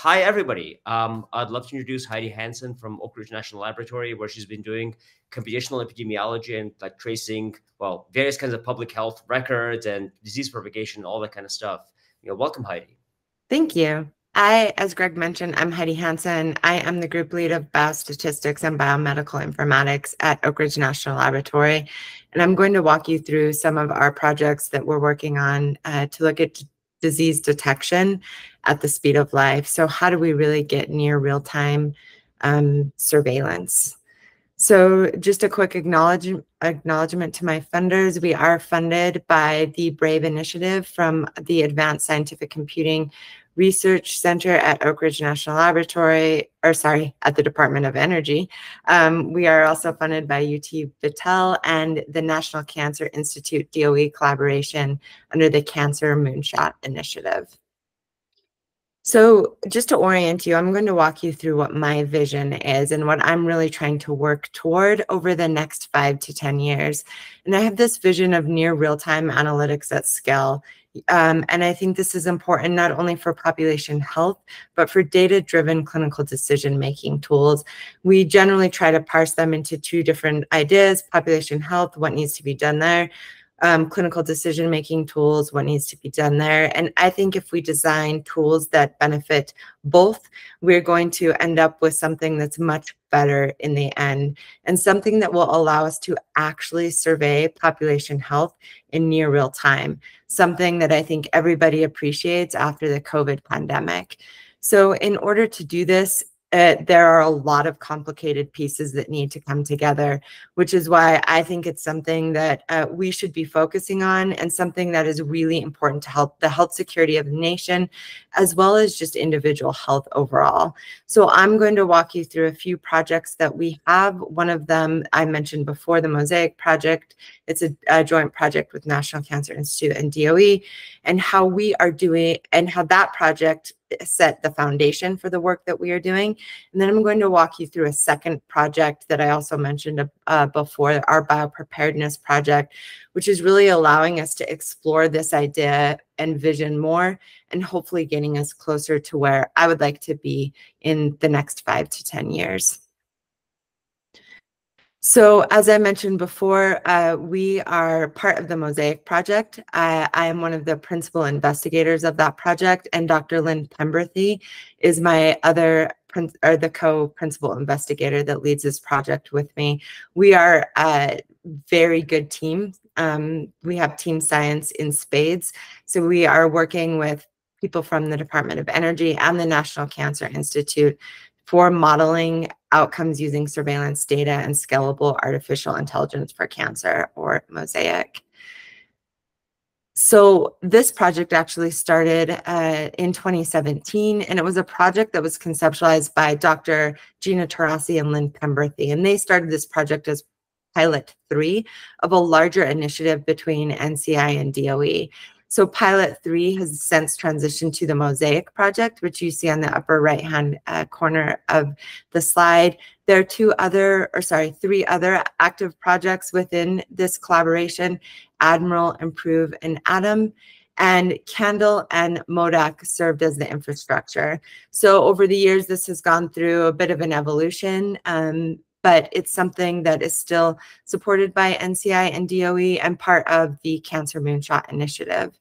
hi, everybody. I'd love to introduce Heidi Hanson from Oak Ridge National Laboratory, where she's been doing computational epidemiology and like tracing, well, various kinds of public health records and disease propagation, all that kind of stuff. Welcome, Heidi. Thank you. As Greg mentioned, I'm Heidi Hanson. I am the group lead of biostatistics and biomedical informatics at Oak Ridge National Laboratory. And I'm going to walk you through some of our projects that we're working on to look at disease detection at the speed of life. So how do we really get near real-time surveillance? So just a quick acknowledgement to my funders. We are funded by the BRAVE initiative from the Advanced Scientific Computing Research Center at Oak Ridge National Laboratory, at the Department of Energy. We are also funded by UT Battelle and the National Cancer Institute DOE collaboration under the Cancer Moonshot Initiative. So just to orient you, I'm going to walk you through what my vision is and what I'm really trying to work toward over the next 5 to 10 years. And I have this vision of near real-time analytics at scale. And I think this is important not only for population health, but for data-driven clinical decision-making tools. We generally try to parse them into two different ideas: population health, what needs to be done there, clinical decision-making tools, what needs to be done there. And I think if we design tools that benefit both, we're going to end up with something that's much better in the end, and something that will allow us to actually survey population health in near real time, something that I think everybody appreciates after the COVID pandemic. So in order to do this, there are a lot of complicated pieces that need to come together, which is why I think it's something that we should be focusing on, and something that is really important to help the health security of the nation, as well as just individual health overall. So I'm going to walk you through a few projects that we have. One of them I mentioned before, the Mosaic project. It's a joint project with National Cancer Institute and DOE, and how we are doing, and how that project set the foundation for the work that we are doing. And then I'm going to walk you through a second project that I also mentioned before, our biopreparedness project, which is really allowing us to explore this idea and vision more, and hopefully getting us closer to where I would like to be in the next 5 to 10 years. So as I mentioned before, we are part of the Mosaic project. I am one of the principal investigators of that project, and Dr. Lynn Pemberthy is my other the co-principal investigator that leads this project with me. We are a very good team. We have team science in spades. So we are working with people from the Department of Energy and the National Cancer Institute for modeling outcomes using surveillance data and scalable artificial intelligence for cancer, or Mosaic. So this project actually started in 2017, and it was a project that was conceptualized by Dr. Gina Taurasi and Lynn Pemberthy, and they started this project as pilot 3 of a larger initiative between NCI and DOE. So pilot 3 has since transitioned to the Mosaic project, which you see on the upper right-hand corner of the slide. There are 3 other active projects within this collaboration: Admiral, Improve, and Atom. And Candle and MODAC served as the infrastructure. So over the years, this has gone through a bit of an evolution, but it's something that is still supported by NCI and DOE and part of the Cancer Moonshot Initiative.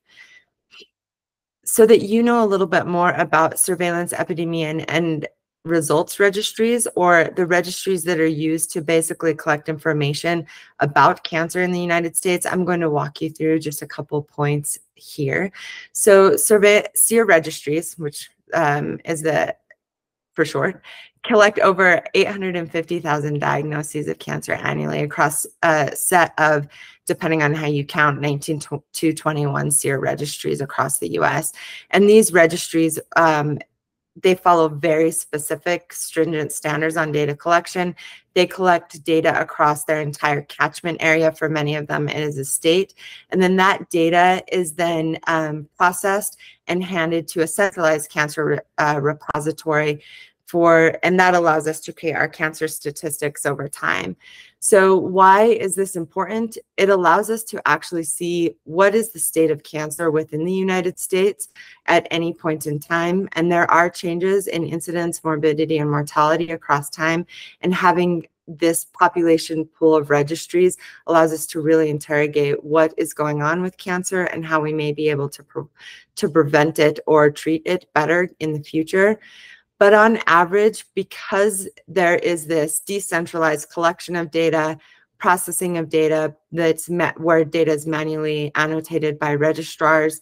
So that you know a little bit more about surveillance, epidemiology, and results registries, or the registries that are used to basically collect information about cancer in the United States, I'm going to walk you through just a couple points here. So SEER registries, which is for short, collect over 850,000 diagnoses of cancer annually across a set of, depending on how you count, 19 to 21 SEER registries across the US. And these registries, they follow very specific, stringent standards on data collection. They collect data across their entire catchment area. For many of them, it is a state. And then that data is then processed and handed to a centralized cancer repository and that allows us to create our cancer statistics over time. So why is this important? It allows us to actually see what is the state of cancer within the United States at any point in time. And there are changes in incidence, morbidity, and mortality across time. And having this population pool of registries allows us to really interrogate what is going on with cancer and how we may be able to prevent it or treat it better in the future. But on average, because there is this decentralized collection of data, processing of data where data is manually annotated by registrars,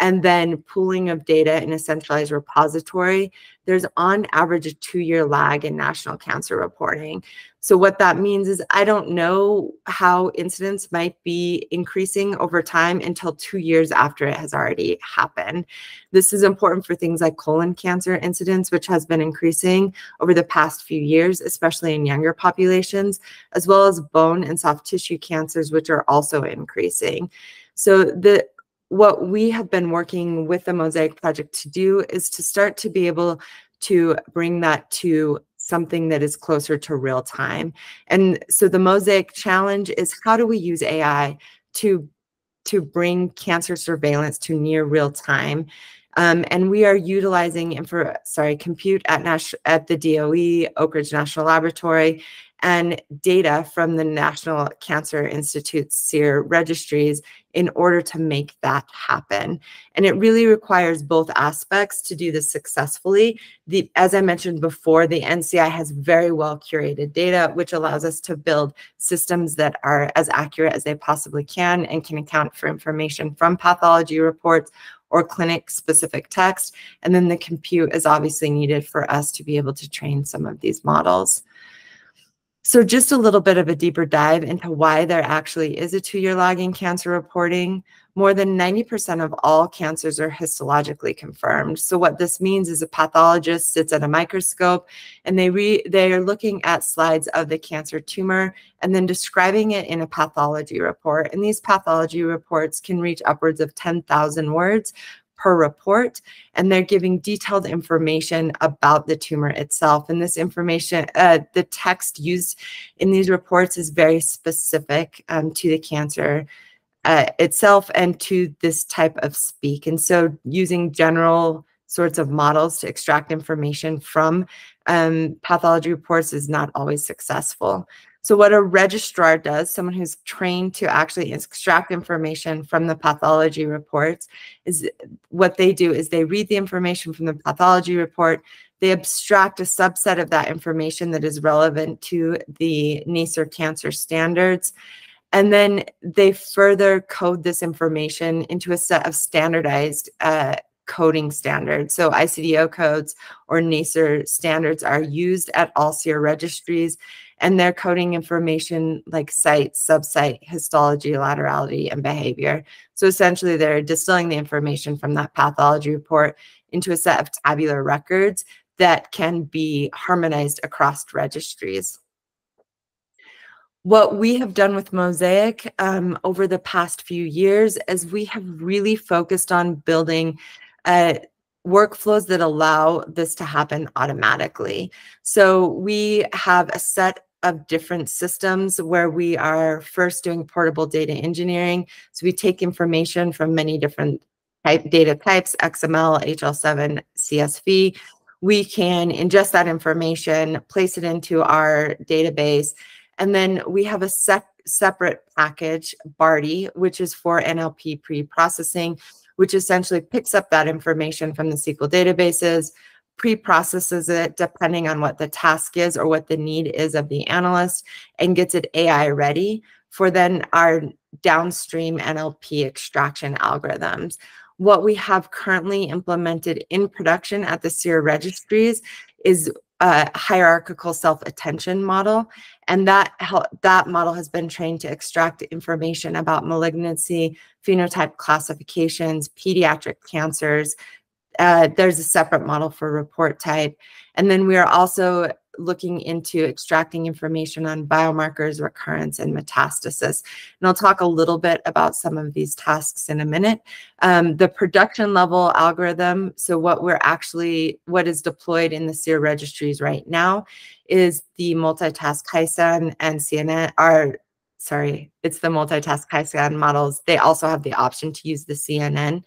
and then pooling of data in a centralized repository, there's on average a 2-year lag in national cancer reporting. So what that means is I don't know how incidence might be increasing over time until 2 years after it has already happened. This is important for things like colon cancer incidence, which has been increasing over the past few years, especially in younger populations, as well as bone and soft tissue cancers, which are also increasing. So what we have been working with the Mosaic project to do is to start to be able to bring that to something that is closer to real time. And so the Mosaic challenge is, how do we use AI to bring cancer surveillance to near real time? And we are utilizing compute at the DOE, Oak Ridge National Laboratory, and data from the National Cancer Institute's SEER registries in order to make that happen. And it really requires both aspects to do this successfully. As I mentioned before, the NCI has very well curated data, which allows us to build systems that are as accurate as they possibly can and can account for information from pathology reports or clinic-specific text. And then the compute is obviously needed for us to be able to train some of these models. So just a little bit of a deeper dive into why there actually is a 2-year lag in cancer reporting. More than 90% of all cancers are histologically confirmed. So what this means is a pathologist sits at a microscope and they are looking at slides of the cancer tumor and then describing it in a pathology report. And these pathology reports can reach upwards of 10,000 words per report, and they're giving detailed information about the tumor itself. And this information, the text used in these reports is very specific to the cancer itself and to this type of speak. And so using general sorts of models to extract information from pathology reports is not always successful. So what a registrar does, someone who's trained to actually extract information from the pathology reports, is what they do is they read the information from the pathology report, they abstract a subset of that information that is relevant to the NACER cancer standards, and then they further code this information into a set of standardized coding standards. So ICD-10 codes or NACER standards are used at all SEER registries, and they're coding information like site, subsite, histology, laterality, and behavior. So essentially, they're distilling the information from that pathology report into a set of tabular records that can be harmonized across registries. What we have done with Mosaic over the past few years is we have really focused on building workflows that allow this to happen automatically. So we have a set of different systems where we are first doing portable data engineering. So we take information from many different data types, XML, HL7, CSV. We can ingest that information, place it into our database, and then we have a separate package, BARDI, which is for NLP pre-processing, which essentially picks up that information from the SQL databases, pre-processes it depending on what the task is or what the need is of the analyst, and gets it AI ready for then our downstream NLP extraction algorithms. What we have currently implemented in production at the SEER registries is a hierarchical self-attention model, and that model has been trained to extract information about malignancy, phenotype classifications, pediatric cancers. There's a separate model for report type. And then we are also looking into extracting information on biomarkers, recurrence, and metastasis. And I'll talk a little bit about some of these tasks in a minute. The production level algorithm, so what is deployed in the SEER registries right now is the multitask Hanson and CNN it's the multitask Hanson models. They also have the option to use the CNN.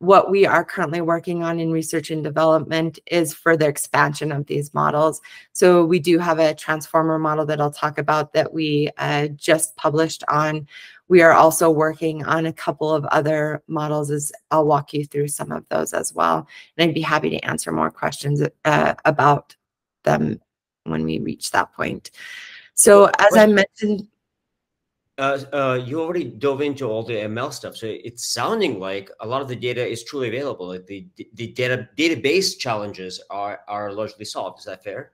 What we are currently working on in research and development is further expansion of these models. So we do have a transformer model that I'll talk about that we just published on. We are also working on a couple of other models, as I'll walk you through some of those as well. And I'd be happy to answer more questions about them when we reach that point. So as I mentioned, you already dove into all the ML stuff, so it's sounding like a lot of the data is truly available. Like the database challenges are largely solved. Is that fair?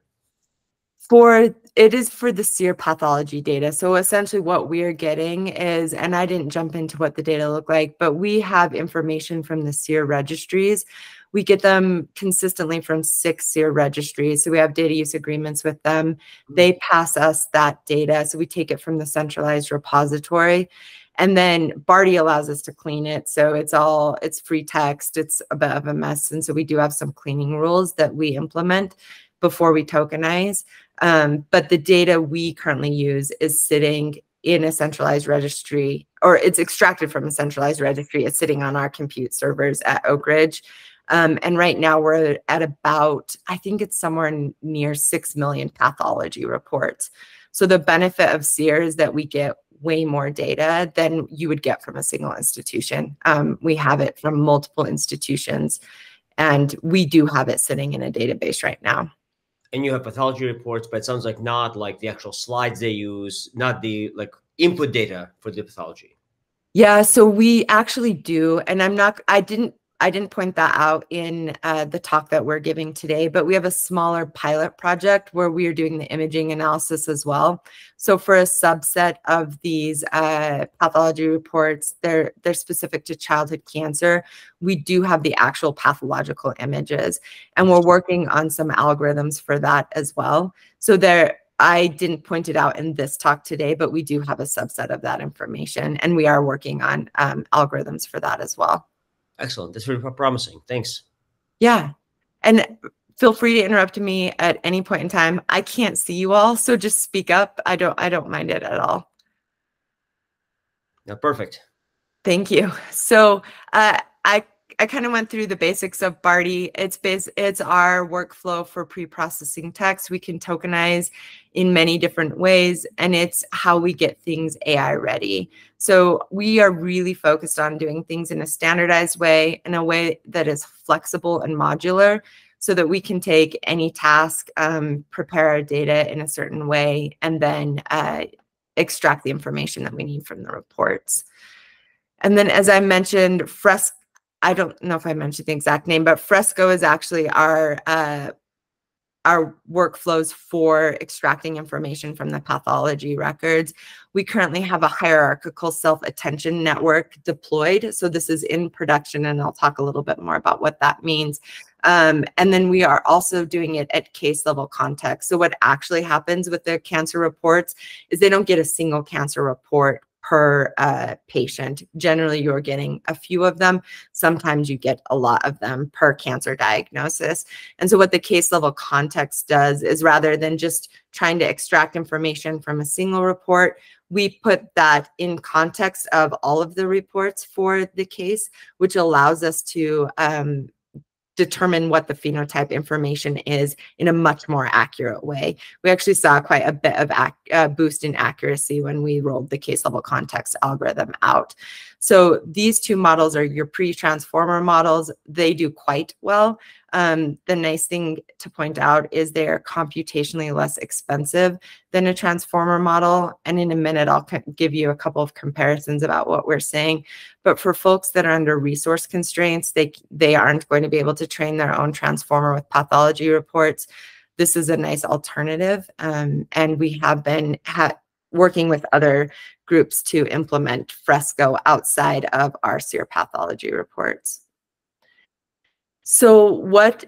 It is for the SEER pathology data. So essentially what we are getting is, and I didn't jump into what the data look like, but we have information from the SEER registries. We get them consistently from 6 SEER registries. So we have data use agreements with them. They pass us that data. So we take it from the centralized repository. And then Barty allows us to clean it. So it's free text. It's a bit of a mess. And so we do have some cleaning rules that we implement before we tokenize. But the data we currently use is sitting in a centralized registry, or it's extracted from a centralized registry. It's sitting on our compute servers at Oak Ridge. And right now we're at about, I think it's somewhere near 6 million pathology reports. So the benefit of SEER is that we get way more data than you would get from a single institution. We have it from multiple institutions, and we do have it sitting in a database right now. And you have pathology reports, but it sounds like not like the actual slides they use, not the like input data for the pathology. Yeah, so we actually do, and I didn't point that out in the talk that we're giving today, but we have a smaller pilot project where we are doing the imaging analysis as well. So for a subset of these pathology reports, they're specific to childhood cancer. We do have the actual pathological images, and we're working on some algorithms for that as well. So I didn't point it out in this talk today, but we do have a subset of that information, and we are working on algorithms for that as well. Excellent. That's very promising. Thanks. Yeah. And feel free to interrupt me at any point in time. I can't see you all, so just speak up. I don't mind it at all. Yeah, perfect. Thank you. So I kind of went through the basics of Barty. It's our workflow for pre-processing text. We can tokenize in many different ways, and it's how we get things AI ready. So we are really focused on doing things in a standardized way, in a way that is flexible and modular, so that we can take any task, prepare our data in a certain way, and then extract the information that we need from the reports. And then, as I mentioned, Fresco, I don't know if I mentioned the exact name, but Fresco is actually our workflows for extracting information from the pathology records. We currently have a hierarchical self-attention network deployed. So this is in production, and I'll talk a little bit more about what that means. And then we are also doing it at case level context. So what actually happens with the cancer reports is they don't get a single cancer report per patient. Generally, you're getting a few of them. Sometimes you get a lot of them per cancer diagnosis. And so what the case level context does is, rather than just trying to extract information from a single report, we put that in context of all of the reports for the case, which allows us to determine what the phenotype information is in a much more accurate way. We actually saw quite a bit of boost in accuracy when we rolled the case level context algorithm out. So these two models are your pre-transformer models. They do quite well. The nice thing to point out is they're computationally less expensive than a transformer model. And in a minute, I'll give you a couple of comparisons about what we're saying. But for folks that are under resource constraints, they aren't going to be able to train their own transformer with pathology reports. This is a nice alternative. And we have been working with other groups to implement Fresco outside of our SEER pathology reports. So what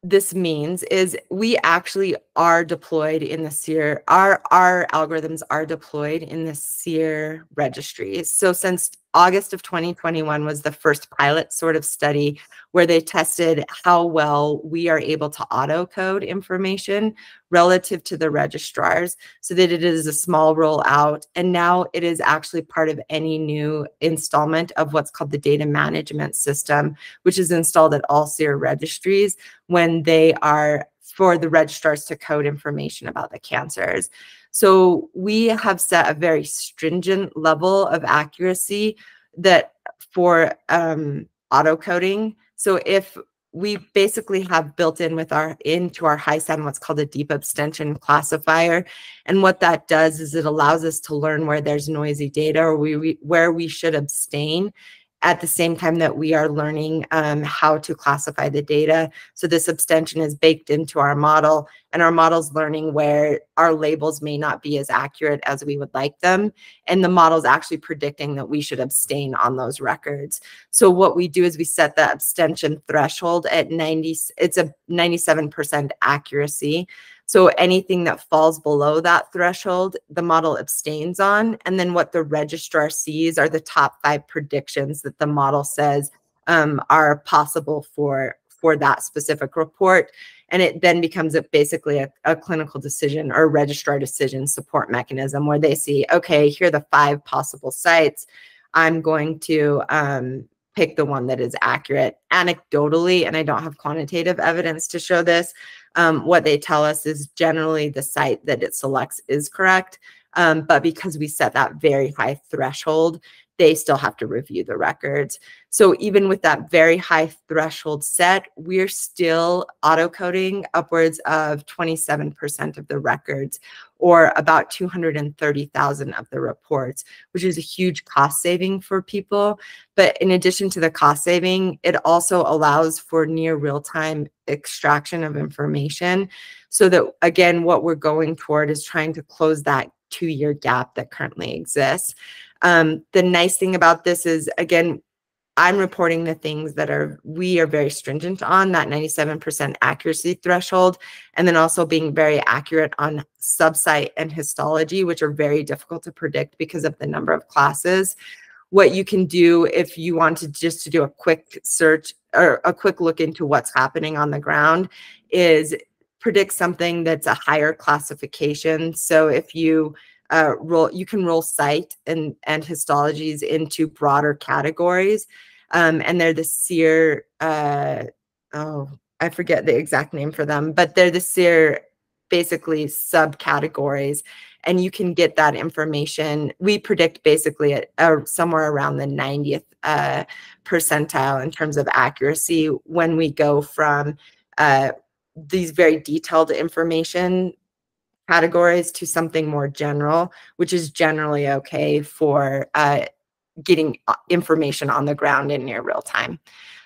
this means is we actually are deployed in the SEER, our algorithms are deployed in the SEER registries. So since August of 2021 was the first pilot sort of study where they tested how well we are able to auto code information relative to the registrars, so that it is a small rollout. And now it is actually part of any new installment of what's called the data management system, which is installed at all SEER registries when they are for the registrars to code information about the cancers. So we have set a very stringent level of accuracy that for auto coding. So if we basically have built in with into our HiSAN what's called a deep abstention classifier. And what that does is it allows us to learn where there's noisy data or where we should abstain at the same time that we are learning how to classify the data. So this abstention is baked into our model, and our model's learning where our labels may not be as accurate as we would like them. And the model's actually predicting that we should abstain on those records. So what we do is we set the abstention threshold at 90, it's a 97% accuracy. So anything that falls below that threshold, the model abstains on. And then what the registrar sees are the top 5 predictions that the model says are possible for that specific report. And it then becomes basically a clinical decision or registrar decision support mechanism where they see, okay, here are the 5 possible sites. I'm going to pick the one that is accurate. Anecdotally, and I don't have quantitative evidence to show this, what they tell us is generally the site that it selects is correct. But because we set that very high threshold, they still have to review the records. So even with that very high threshold set, we're still auto-coding upwards of 27% of the records, or about 230,000 of the reports, which is a huge cost saving for people. But in addition to the cost saving, it also allows for near real-time extraction of information. So that, again, what we're going toward is trying to close that 2-year gap that currently exists. The nice thing about this is, again, I'm reporting the things that we are very stringent on, that 97% accuracy threshold, and then also being very accurate on subsite and histology, which are very difficult to predict because of the number of classes. What you can do if you want to just to do a quick search or a quick look into what's happening on the ground is predict something that's a higher classification. So if you you can roll site and histologies into broader categories, and they're the SEER. Oh, I forget the exact name for them, but they're the SEER basically subcategories, and you can get that information. We predict basically at somewhere around the 90th percentile in terms of accuracy when we go from these very detailed information categories to something more general, which is generally okay for getting information on the ground in near real time.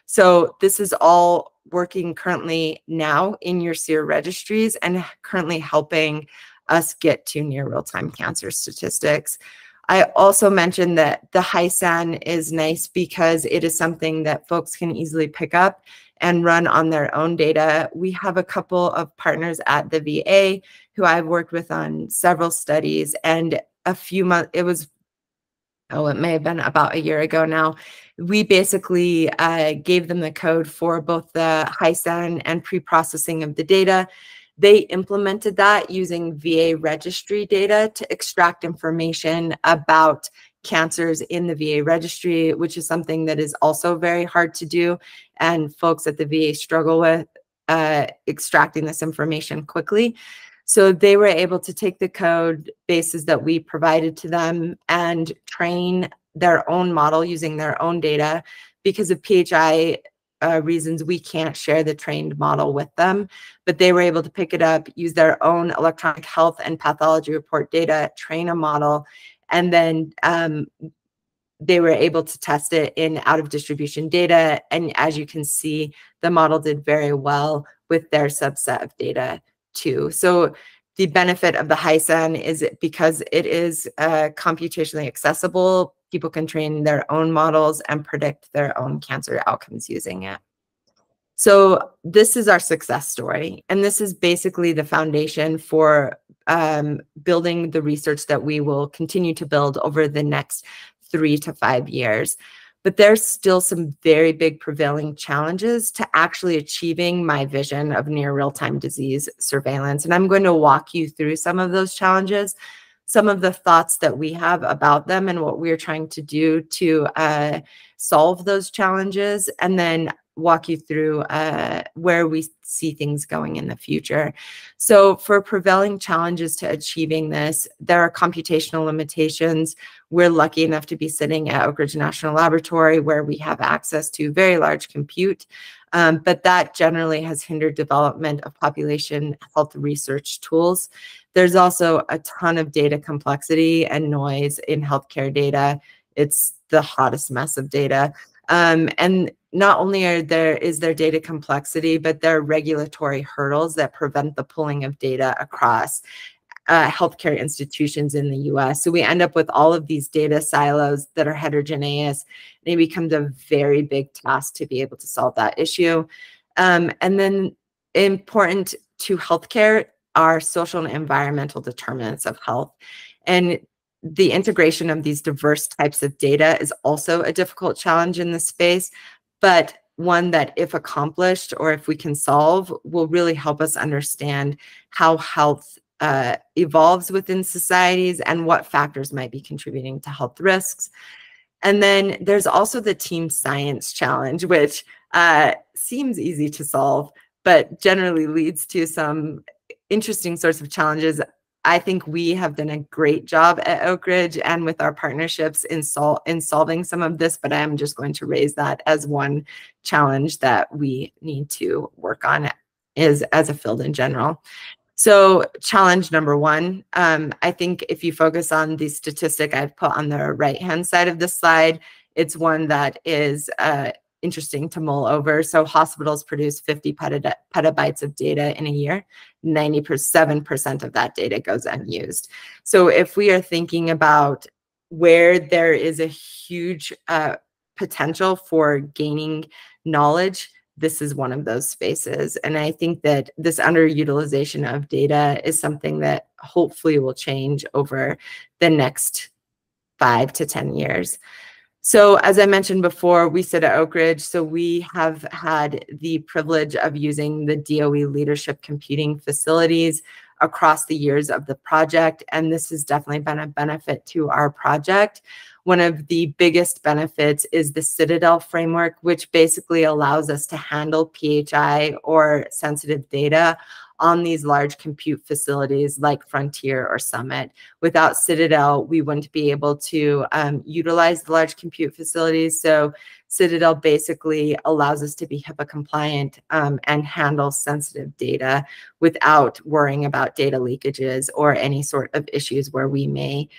So this is all working currently now in your SEER registries and currently helping us get to near real time cancer statistics. I also mentioned that the HiSAN is nice because it is something that folks can easily pick up and run on their own data. We have a couple of partners at the VA who I've worked with on several studies, and a few months, it may have been about a year ago now, we basically gave them the code for both the HiSAN and pre-processing of the data. They implemented that using VA registry data to extract information about cancers in the VA registry, which is something that is also very hard to do. And folks at the VA struggle with extracting this information quickly. So they were able to take the code bases that we provided to them and train their own model using their own data. Because of PHI reasons, we can't share the trained model with them, but they were able to pick it up, use their own electronic health and pathology report data, train a model, and then they were able to test it in out of distribution data. And as you can see, the model did very well with their subset of data too. So the benefit of the HiSAN is because it is computationally accessible, people can train their own models and predict their own cancer outcomes using it. So this is our success story, and this is basically the foundation for building the research that we will continue to build over the next 3 to 5 years. But there's still some very big prevailing challenges to actually achieving my vision of near real-time disease surveillance. And I'm going to walk you through some of those challenges, some of the thoughts that we have about them and what we're trying to do to solve those challenges, and then walk you through where we see things going in the future. So for prevailing challenges to achieving this, there are computational limitations. We're lucky enough to be sitting at Oak Ridge National Laboratory where we have access to very large compute, but that generally has hindered development of population health research tools. There's also a ton of data complexity and noise in healthcare data. It's the hottest mess of data. And not only is there data complexity, but there are regulatory hurdles that prevent the pulling of data across healthcare institutions in the US. So we end up with all of these data silos that are heterogeneous, and it becomes a very big task to be able to solve that issue. And then important to healthcare are social and environmental determinants of health. And the integration of these diverse types of data is also a difficult challenge in this space, but one that, if accomplished or if we can solve, will really help us understand how health evolves within societies and what factors might be contributing to health risks. And then there's also the team science challenge, which seems easy to solve, but generally leads to some interesting sorts of challenges. I think we have done a great job at Oak Ridge and with our partnerships in solving some of this, but I am just going to raise that as one challenge that we need to work on as a field in general. So challenge number one, I think if you focus on the statistic I've put on the right-hand side of this slide, it's one that is interesting to mull over. So hospitals produce 50 petabytes of data in a year. 97% of that data goes unused. So if we are thinking about where there is a huge potential for gaining knowledge, this is one of those spaces. And I think that this underutilization of data is something that hopefully will change over the next 5 to 10 years. So as I mentioned before, we sit at Oak Ridge, so we have had the privilege of using the DOE leadership computing facilities across the years of the project, and this has definitely been a benefit to our project. One of the biggest benefits is the Citadel framework, which basically allows us to handle PHI or sensitive data on these large compute facilities like Frontier or Summit. Without Citadel, we wouldn't be able to utilize the large compute facilities. So Citadel basically allows us to be HIPAA compliant and handle sensitive data without worrying about data leakages or any sort of issues where we may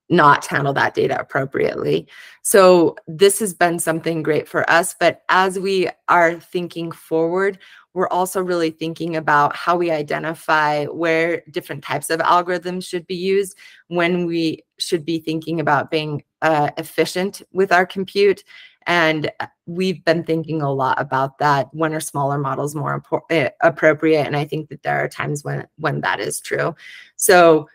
not handle that data appropriately. So this has been something great for us, but as we are thinking forward, we're also really thinking about how we identify where different types of algorithms should be used, when we should be thinking about being efficient with our compute. And we've been thinking a lot about that. When are smaller models more appropriate? And I think that there are times when that is true. So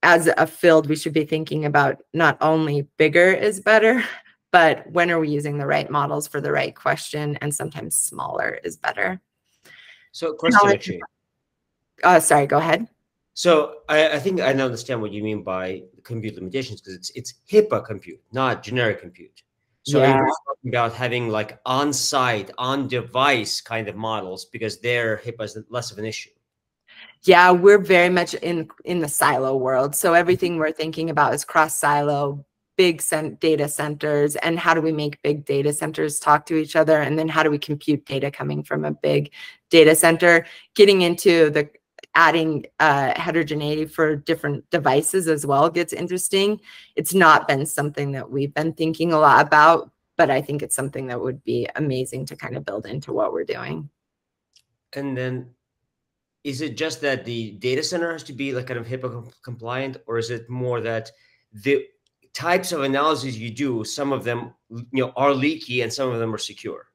as a field, we should be thinking about not only bigger is better, but when are we using the right models for the right question? And sometimes smaller is better. So question actually. Sorry, go ahead. So I think I understand what you mean by compute limitations, because it's HIPAA compute, not generic compute. So yeah. you're talking about having like on-site, on-device kind of models, because their HIPAA is less of an issue. Yeah, we're very much in the silo world. So everything we're thinking about is cross-silo, big data centers, and how do we make big data centers talk to each other? And then how do we compute data coming from a big data center? Getting into the adding heterogeneity for different devices as well gets interesting. It's not been something that we've been thinking a lot about, but I think it's something that would be amazing to kind of build into what we're doing. And then is it just that the data center has to be like kind of HIPAA compliant, or is it more that the types of analyses you do, some of them are leaky and some of them are secure?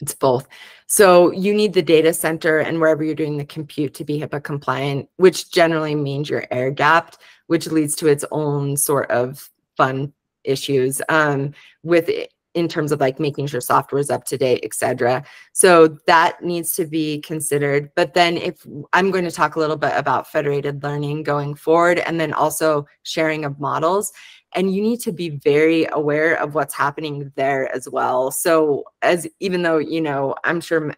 It's both. So you need the data center and wherever you're doing the compute to be HIPAA compliant, which generally means you're air gapped, which leads to its own sort of fun issues with it, in terms of like making sure software is up to date, et cetera. So that needs to be considered. But then if I'm going to talk a little bit about federated learning going forward, and then also sharing of models. And you need to be very aware of what's happening there as well. So even though, you know, I'm sure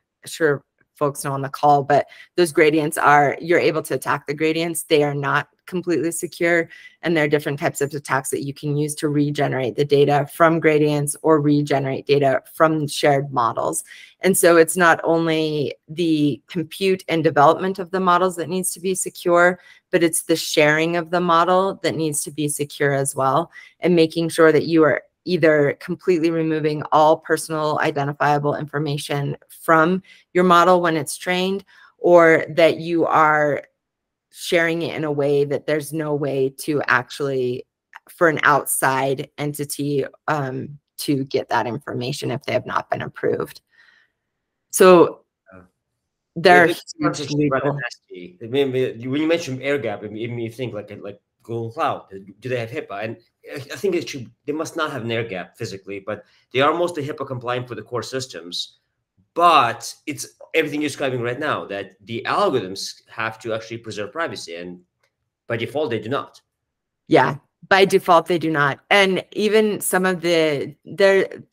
folks know on the call, but those gradients you're able to attack the gradients. They are not completely secure. And there are different types of attacks that you can use to regenerate the data from gradients or regenerate data from shared models. And so it's not only the compute and development of the models that needs to be secure, but it's the sharing of the model that needs to be secure as well, and making sure that you are either completely removing all personal identifiable information from your model when it's trained, or that you are sharing it in a way that there's no way to actually, for an outside entity to get that information if they have not been approved. So there are huge legal. When you mentioned air gap, it made me think like Google Cloud. Do they have HIPAA? And I think they must not have an air gap physically, but they are mostly HIPAA compliant for the core systems. But it's everything you're describing right now, that the algorithms have to actually preserve privacy, and by default they do not. Yeah, by default they do not. And even some of there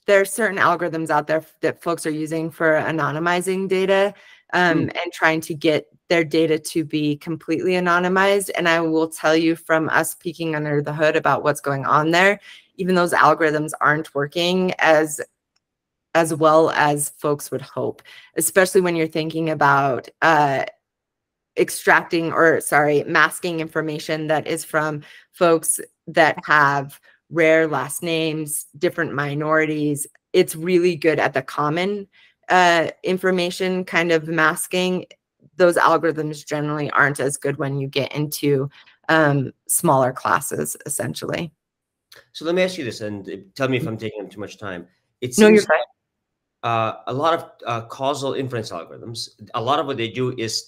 are certain algorithms out there that folks are using for anonymizing data and trying to get their data to be completely anonymized. And I will tell you, from us peeking under the hood about what's going on there, even those algorithms aren't working as well as folks would hope, especially when you're thinking about masking information that is from folks that have rare last names, different minorities. It's really good at the common information kind of masking. Those algorithms generally aren't as good when you get into smaller classes, essentially. So let me ask you this, and tell me if I'm taking up too much time. It No, you're seems fine. A lot of causal inference algorithms, a lot of what they do is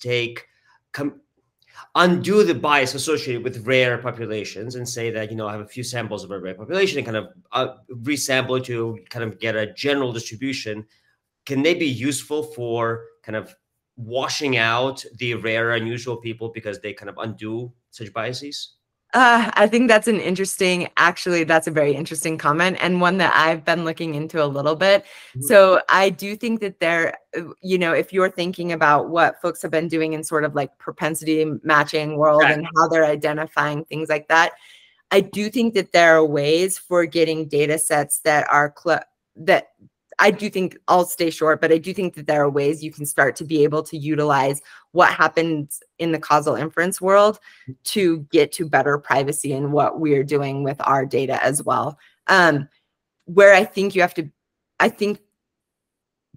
undo the bias associated with rare populations and say that, I have a few samples of a rare population and kind of resample it to kind of get a general distribution. Can they be useful for kind of washing out the rare, unusual people because they kind of undo such biases? I think that's that's a very interesting comment, and one that I've been looking into a little bit. So I do think that if you're thinking about what folks have been doing in sort of like propensity matching world and how they're identifying things like that, I do think that there are ways for getting data sets that are I do think, I'll stay short, but I do think that there are ways you can start to be able to utilize what happens in the causal inference world to get to better privacy in what we're doing with our data as well. Where I think I think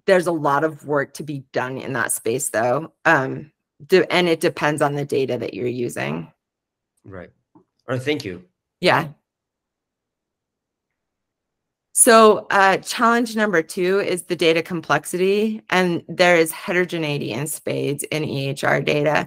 there's a lot of work to be done in that space, though. And it depends on the data that you're using. Right. All right. Thank you. Yeah. So challenge number 2 is the data complexity, and there is heterogeneity in spades in EHR data.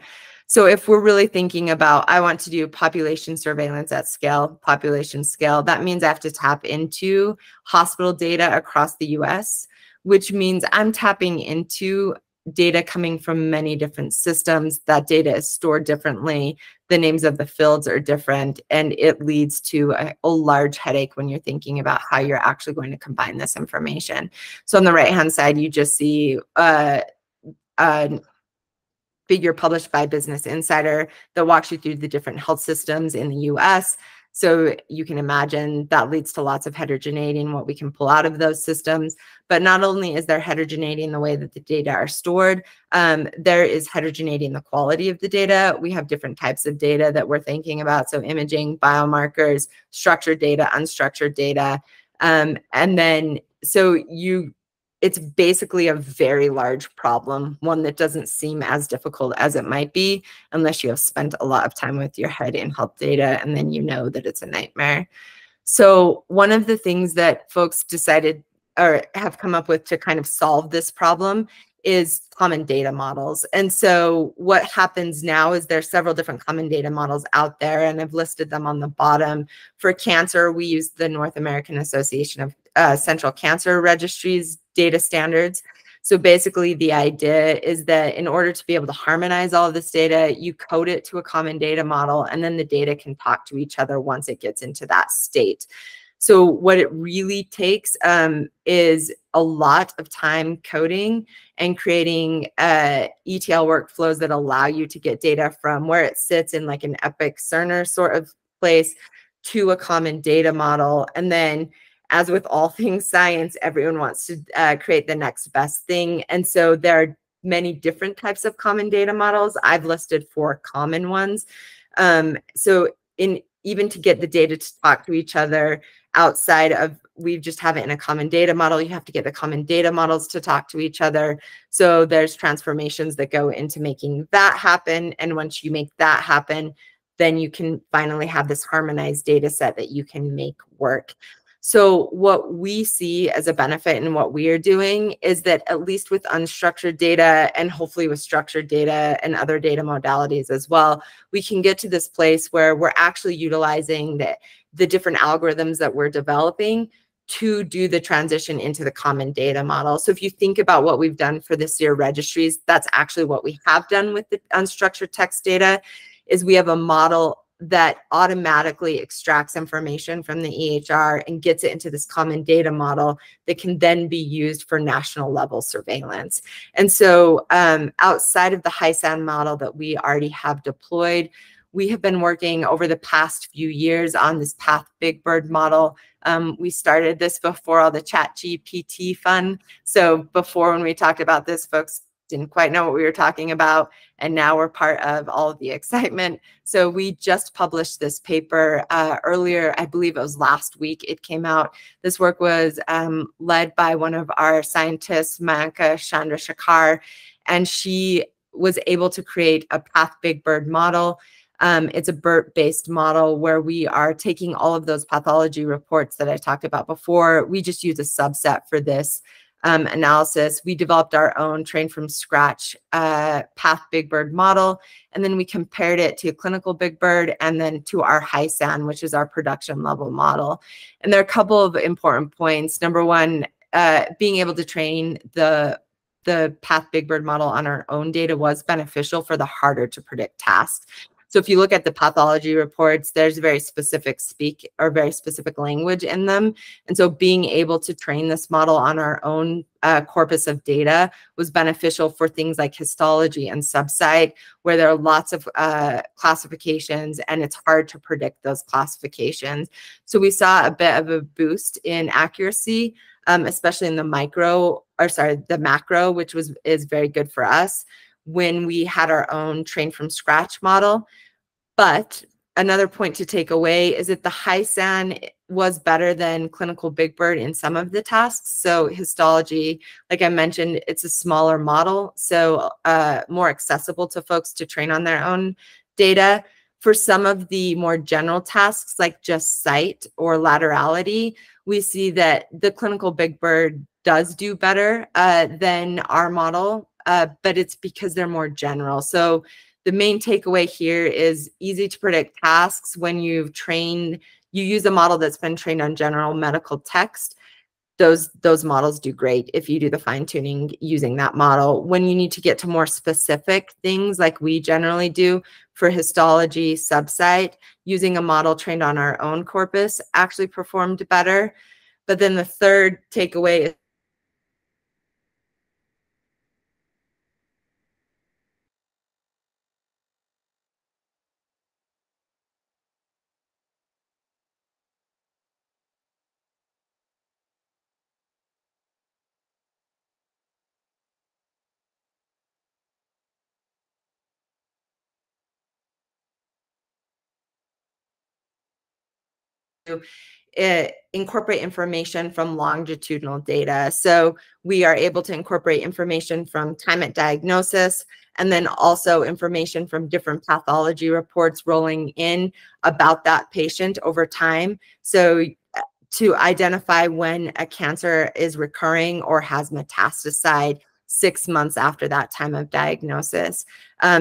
So if we're really thinking about, I want to do population surveillance at scale, population scale, that means I have to tap into hospital data across the US, which means I'm tapping into data coming from many different systems. That data is stored differently. The names of the fields are different, and it leads to a large headache when you're thinking about how you're actually going to combine this information. So on the right-hand side, you just see a figure published by Business Insider that walks you through the different health systems in the US. So you can imagine that leads to lots of heterogeneity in what we can pull out of those systems. But not only is there heterogeneity in the way that the data are stored, there is heterogeneity in the quality of the data. We have different types of data that we're thinking about. So imaging, biomarkers, structured data, unstructured data. And then it's basically a very large problem, one that doesn't seem as difficult as it might be unless you have spent a lot of time with your head in health data, and then you know that it's a nightmare. So one of the things that folks decided or have come up with to kind of solve this problem is common data models. And so what happens now is there's several different common data models out there, and I've listed them on the bottom. For cancer, we use the North American Association of Central Cancer Registries data standards. So basically the idea is that in order to be able to harmonize all of this data, you code it to a common data model, and then the data can talk to each other once it gets into that state. So what it really takes is a lot of time coding and creating ETL workflows that allow you to get data from where it sits in like an Epic Cerner sort of place to a common data model. And then, as with all things science, everyone wants to create the next best thing. And so there are many different types of common data models. I've listed 4 common ones. So even to get the data to talk to each other outside of, we just have it in a common data model, you have to get the common data models to talk to each other. So there's transformations that go into making that happen. And once you make that happen, then you can finally have this harmonized data set that you can make work. So what we see as a benefit in what we are doing is that at least with unstructured data, and hopefully with structured data and other data modalities as well, we can get to this place where we're actually utilizing the different algorithms that we're developing to do the transition into the common data model. So if you think about what we've done for the SEER registries, that's actually what we have done with the unstructured text data, is we have a model that automatically extracts information from the EHR and gets it into this common data model that can then be used for national level surveillance. And so outside of the HISAN model that we already have deployed, we have been working over the past few years on this Path Big Bird model. We started this before all the ChatGPT fun. So before, when we talked about this, folks didn't quite know what we were talking about, and now we're part of all of the excitement. So we just published this paper earlier, I believe it was last week it came out. This work was led by one of our scientists, Mayanka Chandrasekhar, and she was able to create a Path Big Bird model. It's a BERT-based model where we are taking all of those pathology reports that I talked about before. We just use a subset for this analysis. We developed our own trained from scratch Path Big Bird model, and then we compared it to clinical Big Bird and then to our HISAN, which is our production level model. And there are a couple of important points. Number one, being able to train the Path Big Bird model on our own data was beneficial for the harder to predict tasks. So if you look at the pathology reports, there's very specific very specific language in them. And so being able to train this model on our own corpus of data was beneficial for things like histology and subsite, where there are lots of classifications and it's hard to predict those classifications. So we saw a bit of a boost in accuracy, especially in the macro, which is very good for us when we had our own trained from scratch model. But another point to take away is that the HISAN was better than clinical Big Bird in some of the tasks. So histology, like I mentioned, it's a smaller model, so more accessible to folks to train on their own data. For some of the more general tasks like just site or laterality, we see that the clinical Big Bird does do better than our model, but it's because they're more general. So the main takeaway here is easy to predict tasks when you use a model that's been trained on general medical text. Those models do great if you do the fine tuning using that model. When you need to get to more specific things like we generally do for histology subsite, using a model trained on our own corpus actually performed better. But then the third takeaway is incorporate information from longitudinal data. So we are able to incorporate information from time at diagnosis, and then also information from different pathology reports rolling in about that patient over time. So to identify when a cancer is recurring or has metastasized 6 months after that time of diagnosis.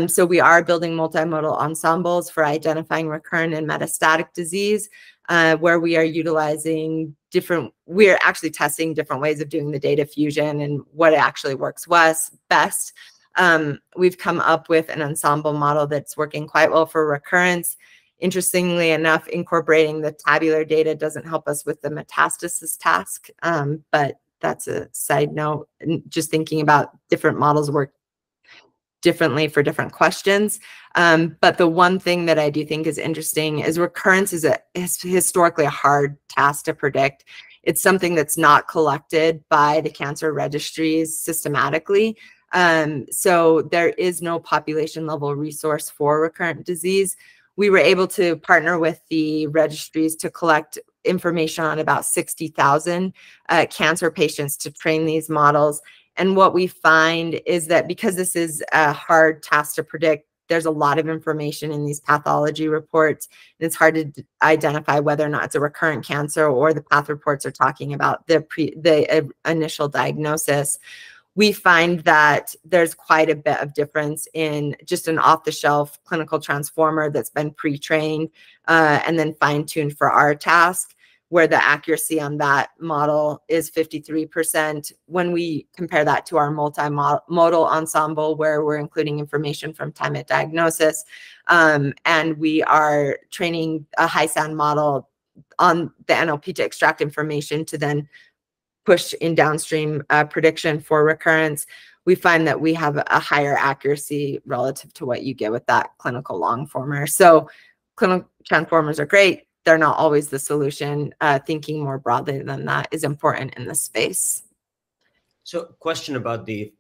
So we are building multimodal ensembles for identifying recurrent and metastatic disease, where we are utilizing we're actually testing different ways of doing the data fusion and what actually works best. We've come up with an ensemble model that's working quite well for recurrence. Interestingly enough, incorporating the tabular data doesn't help us with the metastasis task, but that's a side note. Just thinking about different models work differently for different questions. But the one thing that I do think is interesting is recurrence is historically a hard task to predict. It's something that's not collected by the cancer registries systematically. So there is no population level resource for recurrent disease. We were able to partner with the registries to collect information on about 60,000 cancer patients to train these models. And what we find is that because this is a hard task to predict, there's a lot of information in these pathology reports. And it's hard to identify whether or not it's a recurrent cancer or the path reports are talking about the initial diagnosis. We find that there's quite a bit of difference in just an off-the-shelf clinical transformer that's been pre-trained and then fine-tuned for our task, where the accuracy on that model is 53%. When we compare that to our multimodal ensemble, where we're including information from time at diagnosis, and we are training a high-sound model on the NLP to extract information to then push in downstream prediction for recurrence, we find that we have a higher accuracy relative to what you get with that clinical long former. So clinical transformers are great. They're not always the solution. Thinking more broadly than that is important in this space. So question about the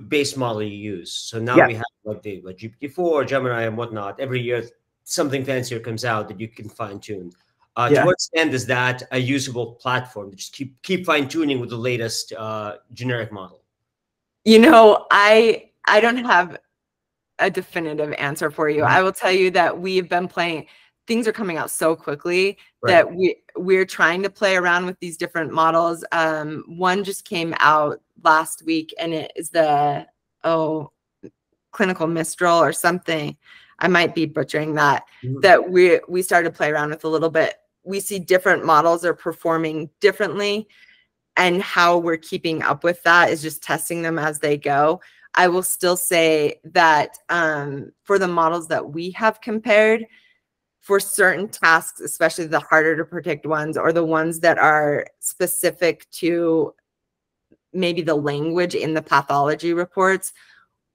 base model you use. So now we have like GPT-4, Gemini and whatnot. Every year something fancier comes out that you can fine tune. To what extent is that a usable platform to just keep fine tuning with the latest generic model? You know, I don't have a definitive answer for you. I will tell you that we've been playing. Things are coming out so quickly that we're trying to play around with these different models. One just came out last week, and it is the clinical Mistral or something. I might be butchering that. That we started to play around with a little bit. We see different models are performing differently, and how we're keeping up with that is just testing them as they go. I will still say that for the models that we have compared, for certain tasks, especially the harder to predict ones or the ones that are specific to maybe the language in the pathology reports,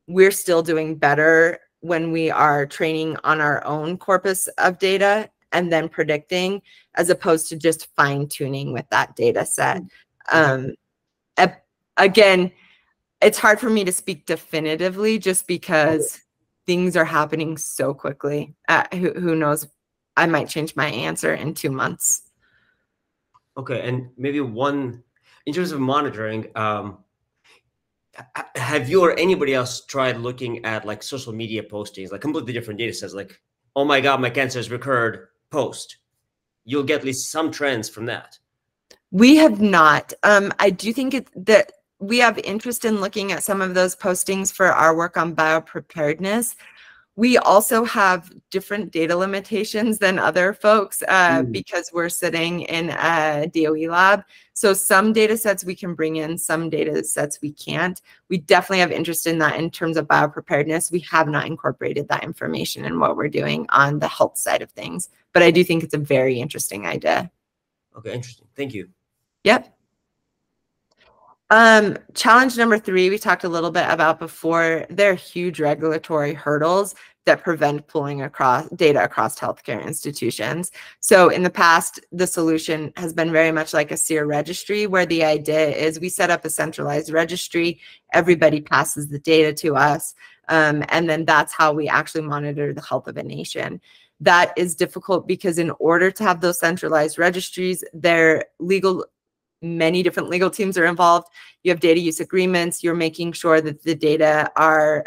we're still doing better when we are training on our own corpus of data and then predicting, as opposed to just fine tuning with that data set. Again, it's hard for me to speak definitively just because things are happening so quickly. Who knows? I might change my answer in 2 months. Okay, and maybe one, in terms of monitoring, have you or anybody else tried looking at like social media postings, like completely different data sets, like, oh my God, my cancer has recurred, post? You'll get at least some trends from that. We have not. I do think that we have interest in looking at some of those postings for our work on biopreparedness. We also have different data limitations than other folks because we're sitting in a DOE lab. So some data sets we can bring in, some data sets we can't. We definitely have interest in that in terms of biopreparedness. We have not incorporated that information in what we're doing on the health side of things. But I do think it's a very interesting idea. Okay, interesting. Thank you. Yep. Challenge number 3, we talked a little bit about before. There are huge regulatory hurdles that prevent pulling data across healthcare institutions. So in the past, the solution has been very much like a SEER registry, where the idea is we set up a centralized registry, everybody passes the data to us, and then that's how we actually monitor the health of a nation. That is difficult because in order to have those centralized registries, many different legal teams are involved. You have data use agreements. You're making sure that the data are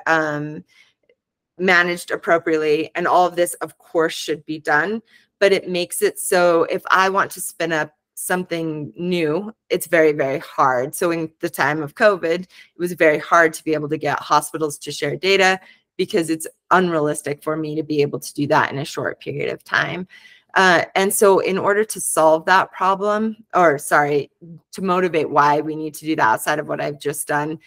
managed appropriately. And all of this, of course, should be done. But it makes it so if I want to spin up something new, it's very, very hard. So in the time of COVID, it was very hard to be able to get hospitals to share data because it's unrealistic for me to be able to do that in a short period of time. And so in order to solve that problem, or sorry, to motivate why we need to do that outside of what I've just done,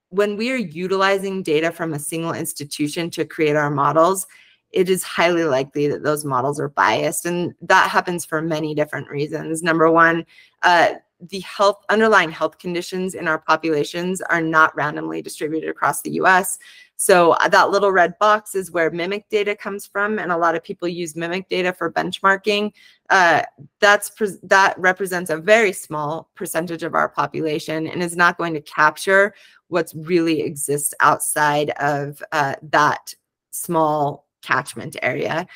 when we are utilizing data from a single institution to create our models, it is highly likely that those models are biased. And that happens for many different reasons. Number one, the underlying health conditions in our populations are not randomly distributed across the US. So that little red box is where mimic data comes from, and a lot of people use mimic data for benchmarking. That represents a very small percentage of our population and is not going to capture what's really exists outside of that small catchment area.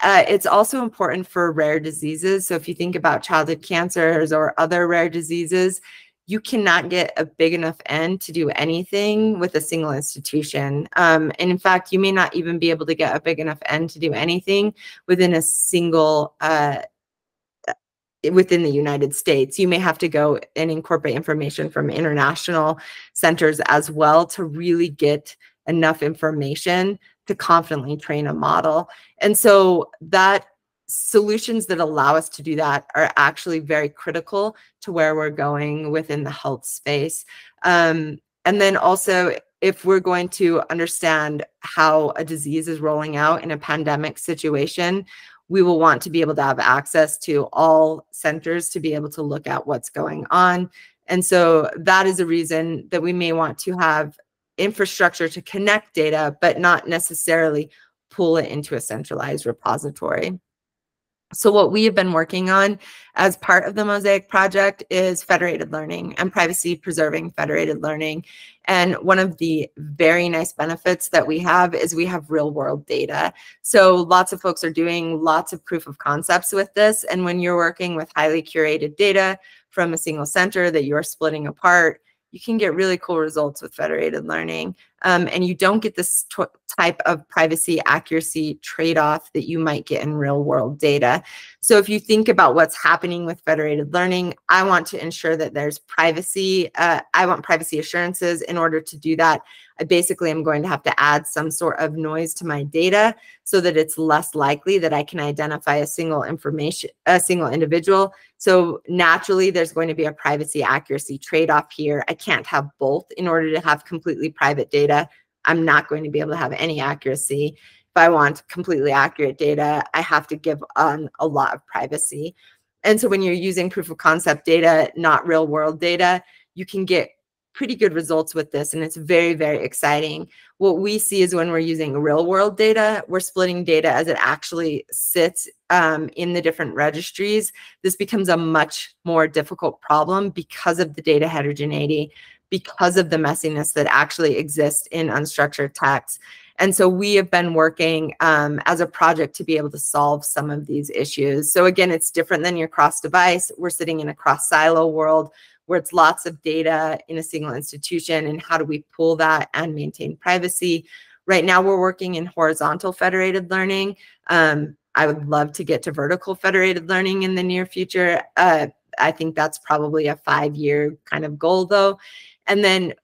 It's also important for rare diseases. So if you think about childhood cancers or other rare diseases, you cannot get a big enough N to do anything with a single institution. And in fact, you may not even be able to get a big enough N to do anything within a single within the United States. You may have to go and incorporate information from international centers as well to really get enough information to confidently train a model. And so that solutions that allow us to do that are actually very critical to where we're going within the health space. And then also, if we're going to understand how a disease is rolling out in a pandemic situation, we will want to be able to have access to all centers to be able to look at what's going on. And so that is a reason that we may want to have infrastructure to connect data, but not necessarily pull it into a centralized repository. So what we have been working on as part of the Mosaic project is federated learning and privacy preserving federated learning. And one of the very nice benefits that we have is we have real world data. So lots of folks are doing lots of proof of concepts with this. And when you're working with highly curated data from a single center that you're splitting apart, you can get really cool results with federated learning. And you don't get this type of privacy accuracy trade-off that you might get in real world data. So if you think about what's happening with federated learning, I want to ensure that there's privacy. I want privacy assurances. In order to do that, I basically am going to have to add some sort of noise to my data so that it's less likely that I can identify a single individual. So naturally, there's going to be a privacy accuracy trade-off here. I can't have both. In order to have completely private data, I'm not going to be able to have any accuracy. If I want completely accurate data, I have to give on a lot of privacy. And so when you're using proof of concept data, not real world data, you can get pretty good results with this, and it's very, very exciting. What we see is when we're using real world data, we're splitting data as it actually sits in the different registries. This becomes a much more difficult problem because of the data heterogeneity, because of the messiness that actually exists in unstructured text. And so we have been working as a project to be able to solve some of these issues. So again, it's different than your cross-device. We're sitting in a cross-silo world where it's lots of data in a single institution, and how do we pull that and maintain privacy? Right now, we're working in horizontal federated learning. I would love to get to vertical federated learning in the near future. I think that's probably a 5-year kind of goal, though. And then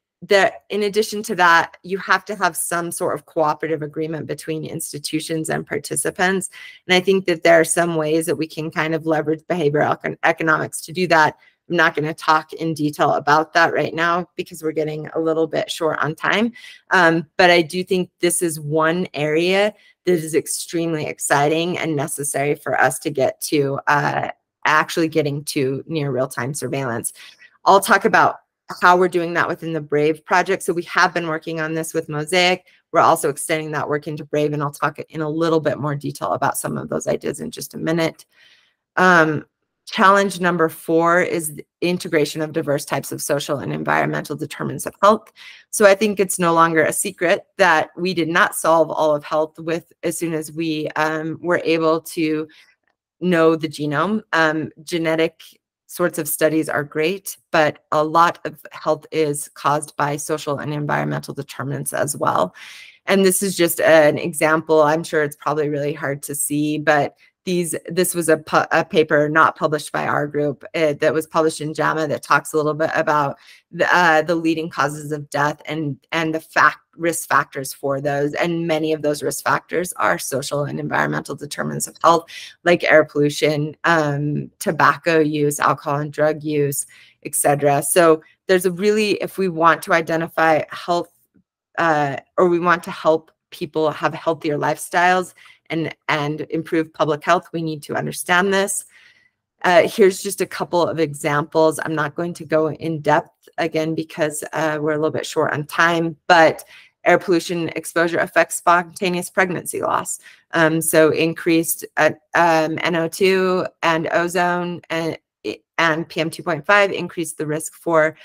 in addition to that, you have to have some sort of cooperative agreement between institutions and participants. And I think that there are some ways that we can kind of leverage behavioral economics to do that. I'm not going to talk in detail about that right now because we're getting a little bit short on time. But I do think this is one area that is extremely exciting and necessary for us to get to actually getting to near real-time surveillance. I'll talk about how we're doing that within the Brave project. So we have been working on this with Mosaic. We're also extending that work into Brave, and I'll talk in a little bit more detail about some of those ideas in just a minute. Challenge number 4 is the integration of diverse types of social and environmental determinants of health. So I think it's no longer a secret that we did not solve all of health as soon as we were able to know the genome. Genetic sorts of studies are great, but a lot of health is caused by social and environmental determinants as well. And this is just an example. I'm sure it's probably really hard to see, but this was a paper not published by our group that was published in JAMA that talks a little bit about the leading causes of death and the risk factors for those. And many of those risk factors are social and environmental determinants of health, like air pollution, tobacco use, alcohol and drug use, etc. So there's a really, if we want to identify health or we want to help people have healthier lifestyles and improve public health, we need to understand this. Here's just a couple of examples. I'm not going to go in depth again because we're a little bit short on time, but air pollution exposure affects spontaneous pregnancy loss. So increased NO2 and ozone and PM2.5 increase the risk for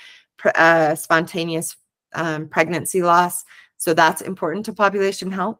spontaneous pregnancy loss. So that's important to population health.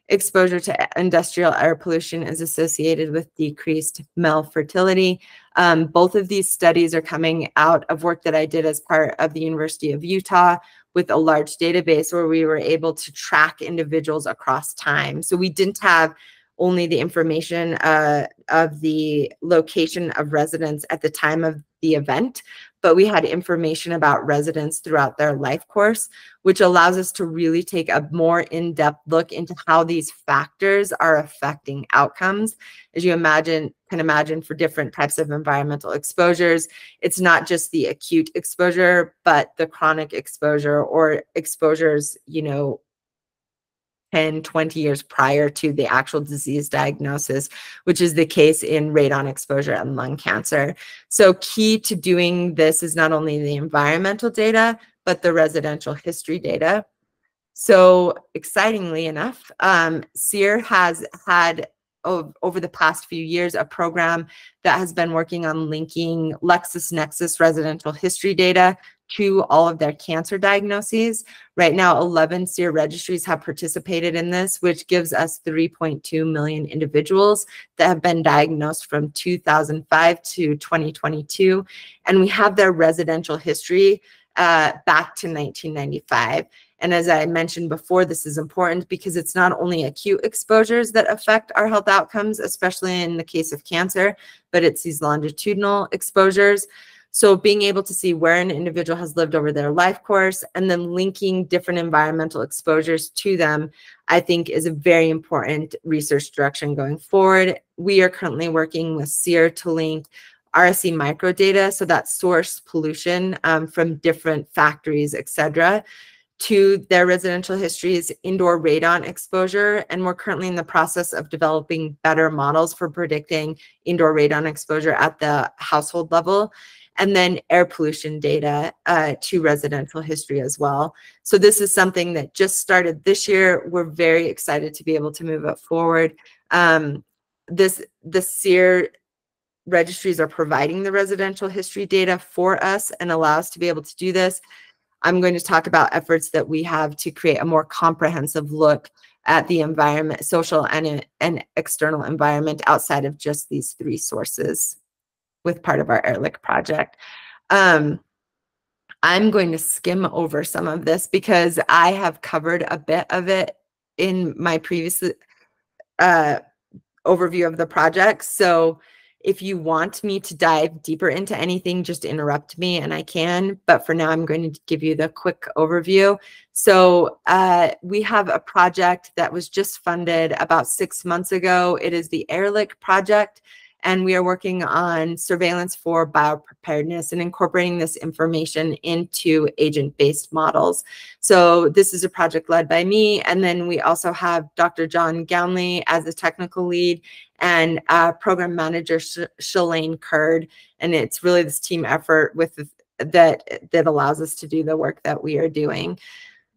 Exposure to industrial air pollution is associated with decreased male fertility. Both of these studies are coming out of work that I did as part of the University of Utah with a large database where we were able to track individuals across time. So we didn't have only the information of the location of residence at the time of the event, but we had information about residents throughout their life course, which allows us to really take a more in-depth look into how these factors are affecting outcomes. As you can imagine for different types of environmental exposures, it's not just the acute exposure, but the chronic exposure or exposures, 10, 20 years prior to the actual disease diagnosis, which is the case in radon exposure and lung cancer. So key to doing this is not only the environmental data, but the residential history data. So excitingly enough, SEER has had over the past few years a program that has been working on linking LexisNexis residential history data to all of their cancer diagnoses. Right now, 11 SEER registries have participated in this, which gives us 3.2 million individuals that have been diagnosed from 2005 to 2022. And we have their residential history back to 1995. And as I mentioned before, this is important because it's not only acute exposures that affect our health outcomes, especially in the case of cancer, but it's these longitudinal exposures. So being able to see where an individual has lived over their life course and then linking different environmental exposures to them, I think is a very important research direction going forward. We are currently working with SEER to link RSE microdata, so that's source pollution from different factories, et cetera, to their residential histories, indoor radon exposure. And we're currently in the process of developing better models for predicting indoor radon exposure at the household level. And then air pollution data to residential history as well. So this is something that just started this year. We're very excited to be able to move it forward. The SEER registries are providing the residential history data for us and allow us to be able to do this. I'm going to talk about efforts that we have to create a more comprehensive look at the environment, social and external environment outside of just these three sources with part of our Ehrlich project. I'm going to skim over some of this because I have covered a bit of it in my previous overview of the project. So if you want me to dive deeper into anything, just interrupt me and I can. But for now, I'm going to give you the quick overview. So we have a project that was just funded about 6 months ago. It is the Ehrlich project. And we are working on surveillance for biopreparedness and incorporating this information into agent-based models. So this is a project led by me. And then we also have Dr. John Gownley as the technical lead and program manager Shalane Kurd. And it's really this team effort with that allows us to do the work that we are doing.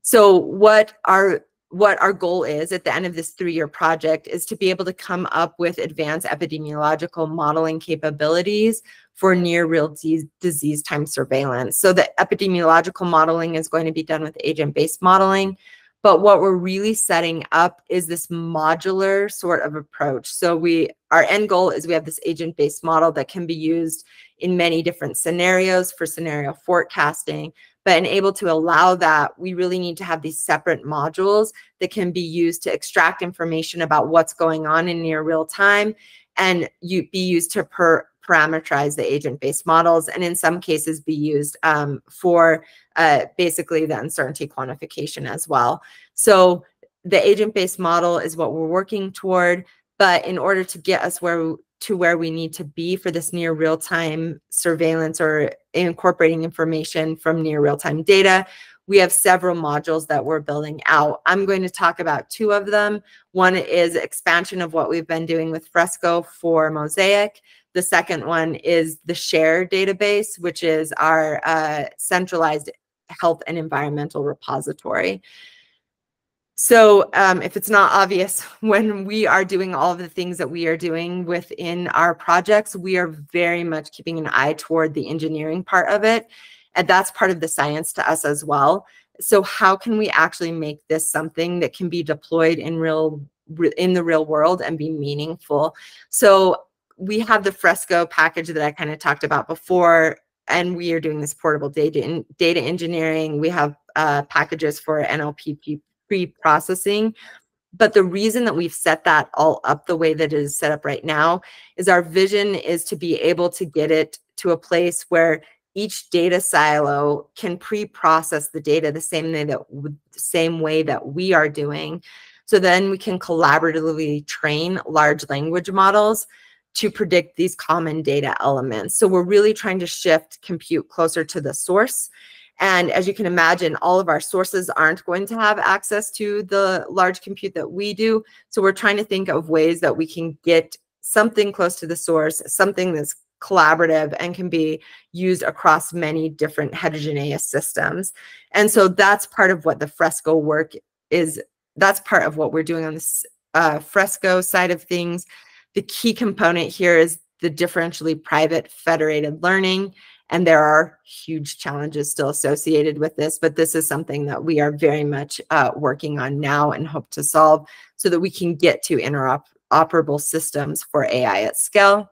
So what our goal is at the end of this 3-year project is to be able to come up with advanced epidemiological modeling capabilities for near real disease time surveillance. So the epidemiological modeling is going to be done with agent-based modeling, but what we're really setting up is this modular sort of approach. So our end goal is we have this agent-based model that can be used in many different scenarios for scenario forecasting, but able to allow that, we really need to have these separate modules that can be used to extract information about what's going on in near real time and be used to parameterize the agent-based models, and in some cases be used for basically the uncertainty quantification as well. So the agent-based model is what we're working toward, but in order to get us where we need to be for this near real-time surveillance or incorporating information from near real-time data, we have several modules that we're building out. I'm going to talk about two of them. One is expansion of what we've been doing with Fresco for Mosaic. The second one is the SHARE database, which is our centralized health and environmental repository. So if it's not obvious, when we are doing all of the things that we are doing within our projects, we are very much keeping an eye toward the engineering part of it. And that's part of the science to us as well. So how can we actually make this something that can be deployed in the real world and be meaningful? So we have the Fresco package that I kind of talked about before, and we are doing this portable data engineering. We have packages for NLP pre-processing. But the reason that we've set that all up the way that it is set up right now is our vision is to be able to get it to a place where each data silo can pre-process the data the same way that we are doing. So then we can collaboratively train large language models to predict these common data elements. So we're really trying to shift compute closer to the source. And as you can imagine, all of our sources aren't going to have access to the large compute that we do. So we're trying to think of ways that we can get something close to the source, something that's collaborative and can be used across many different heterogeneous systems. And so that's part of what the Fresco work is. That's part of what we're doing on this Fresco side of things. The key component here is the differentially private federated learning. And there are huge challenges still associated with this, but this is something that we are very much working on now and hope to solve so that we can get to interoperable systems for AI at scale.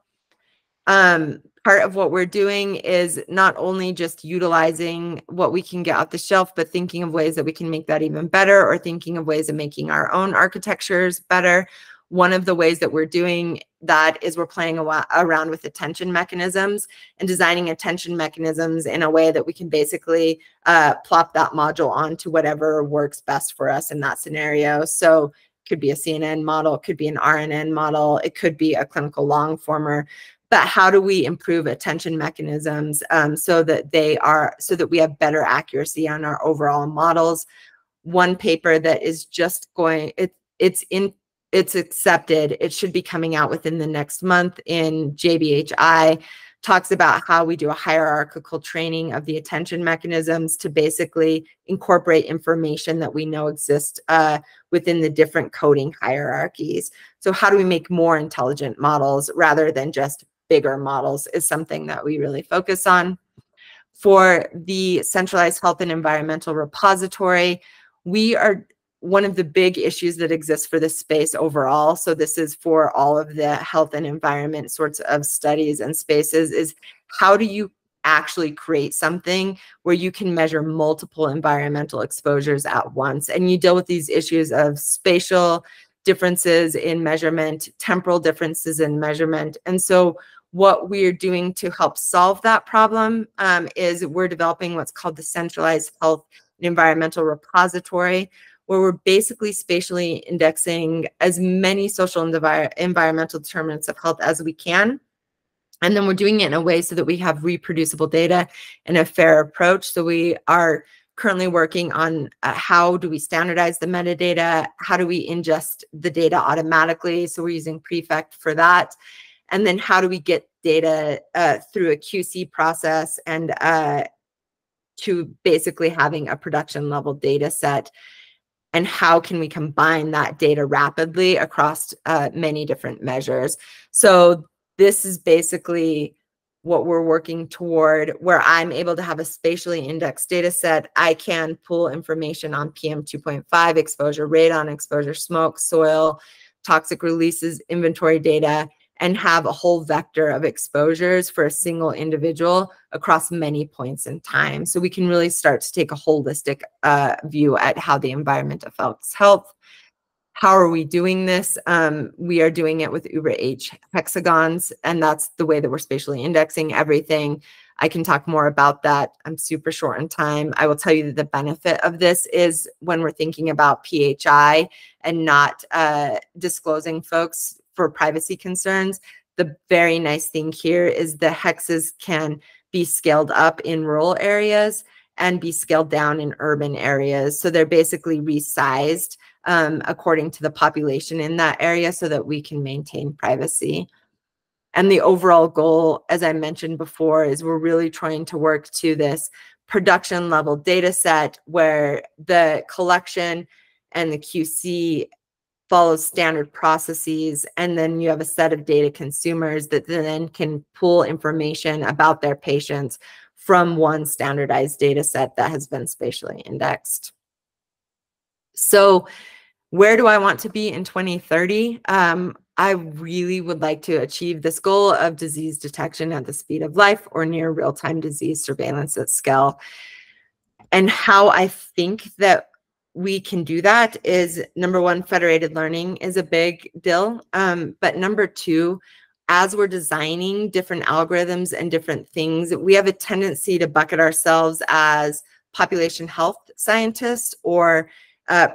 Part of what we're doing is not only just utilizing what we can get off the shelf, but thinking of ways that we can make that even better, or thinking of ways of making our own architectures better. One of the ways that we're doing that is we're playing around with attention mechanisms and designing attention mechanisms in a way that we can basically plop that module onto whatever works best for us in that scenario. So it could be a CNN model, it could be an RNN model, it could be a clinical long former. But how do we improve attention mechanisms so that we have better accuracy on our overall models? One paper that is just going, it's accepted. It should be coming out within the next month in JBHI, talks about how we do a hierarchical training of the attention mechanisms to basically incorporate information that we know exists within the different coding hierarchies. So how do we make more intelligent models rather than just bigger models is something that we really focus on. For the centralized health and environmental repository, we are one of the big issues that exists for this space overall. So this is for all of the health and environment sorts of studies and spaces, is how do you actually create something where you can measure multiple environmental exposures at once? And you deal with these issues of spatial differences in measurement, temporal differences in measurement. And so what we're doing to help solve that problem is we're developing what's called the centralized health and environmental repository, where we're basically spatially indexing as many social and environmental determinants of health as we can. And then we're doing it in a way so that we have reproducible data and a fair approach. So we are currently working on how do we standardize the metadata? How do we ingest the data automatically? So we're using Prefect for that. And then how do we get data through a QC process and to basically having a production level data set? And how can we combine that data rapidly across many different measures? So this is basically what we're working toward, where I'm able to have a spatially indexed data set. I can pull information on PM 2.5, exposure, radon, exposure, smoke, soil, toxic releases, inventory data, and have a whole vector of exposures for a single individual across many points in time. So we can really start to take a holistic view at how the environment affects health. How are we doing this? We are doing it with Uber H hexagons, and that's the way that we're spatially indexing everything. I can talk more about that. I'm super short on time. I will tell you that the benefit of this is when we're thinking about PHI and not disclosing folks for privacy concerns, the very nice thing here is the hexes can be scaled up in rural areas and be scaled down in urban areas. So they're basically resized according to the population in that area so that we can maintain privacy. And the overall goal, as I mentioned before, is we're really trying to work to this production level data set where the collection and the QC follows standard processes, and then you have a set of data consumers that then can pull information about their patients from one standardized data set that has been spatially indexed. So where do I want to be in 2030? I really would like to achieve this goal of disease detection at the speed of life or near real-time disease surveillance at scale. And how I think that we can do that is, number one, federated learning is a big deal. But number two, as we're designing different algorithms and different things, we have a tendency to bucket ourselves as population health scientists or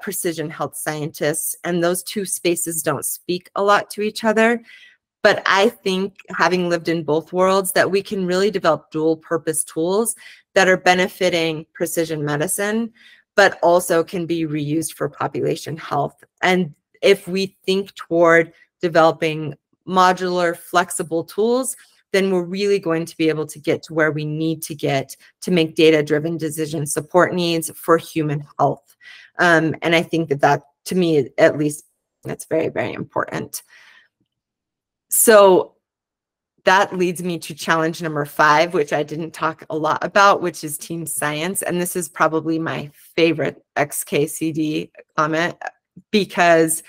precision health scientists, and those two spaces don't speak a lot to each other. But I think, having lived in both worlds, that we can really develop dual purpose tools that are benefiting precision medicine, but also can be reused for population health. And if we think toward developing modular, flexible tools, then we're really going to be able to get to where we need to get to make data-driven decision support needs for human health. And I think that to me, at least, that's very, very important. So that leads me to challenge number 5, which I didn't talk a lot about, which is team science. And this is probably my favorite XKCD comment because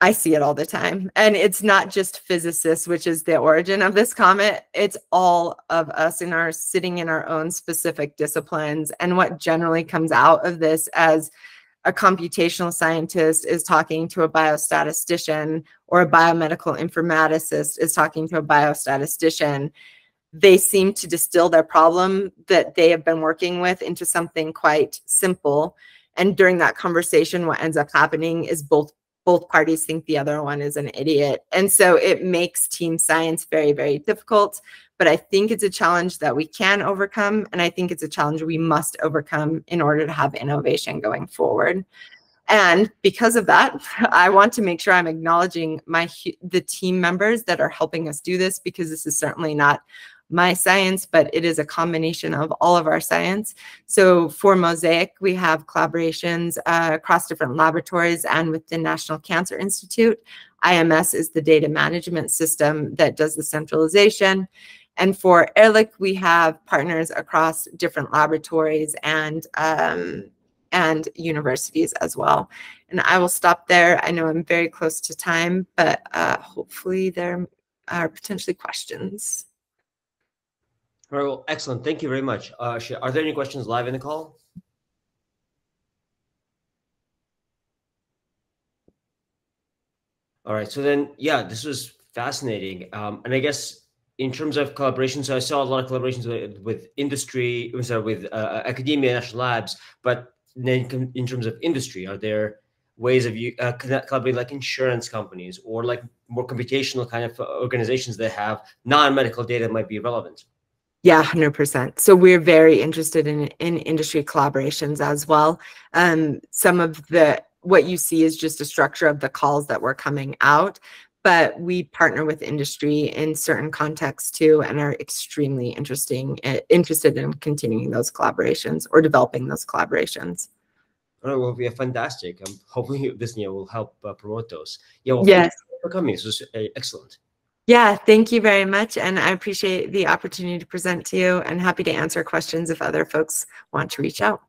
I see it all the time. And it's not just physicists, which is the origin of this comment. It's all of us sitting in our own specific disciplines. And what generally comes out of this as a computational scientist is talking to a biostatistician, or a biomedical informaticist is talking to a biostatistician, they seem to distill their problem that they have been working with into something quite simple. And during that conversation, what ends up happening is both parties think the other one is an idiot. And so it makes team science very, very difficult. But I think it's a challenge that we can overcome. And I think it's a challenge we must overcome in order to have innovation going forward. And because of that, I want to make sure I'm acknowledging the team members that are helping us do this, because this is certainly not my science, but it is a combination of all of our science. So for Mosaic, we have collaborations across different laboratories and with the National Cancer Institute. IMS is the data management system that does the centralization. And for Ehrlich, we have partners across different laboratories and universities as well. And I will stop there. I know I'm very close to time, but hopefully there are potentially questions. All right, well, excellent. Thank you very much. Are there any questions live in the call? All right, so then, yeah, this was fascinating. And I guess in terms of collaboration, so I saw a lot of collaborations with industry, with academia, national labs, but then in terms of industry, are there ways of you collaborating, like insurance companies or like more computational kind of organizations that have non-medical data might be relevant? Yeah, 100%. So we're very interested in industry collaborations as well. Some of what you see is just a structure of the calls that were coming out, but we partner with industry in certain contexts too, and are extremely interested in continuing those collaborations or developing those collaborations. Oh, well, yeah, fantastic. Hopefully this will help promote those. Yeah, well, yes. Thank you for coming. This was excellent. Yeah, thank you very much. And I appreciate the opportunity to present to you, and happy to answer questions if other folks want to reach out.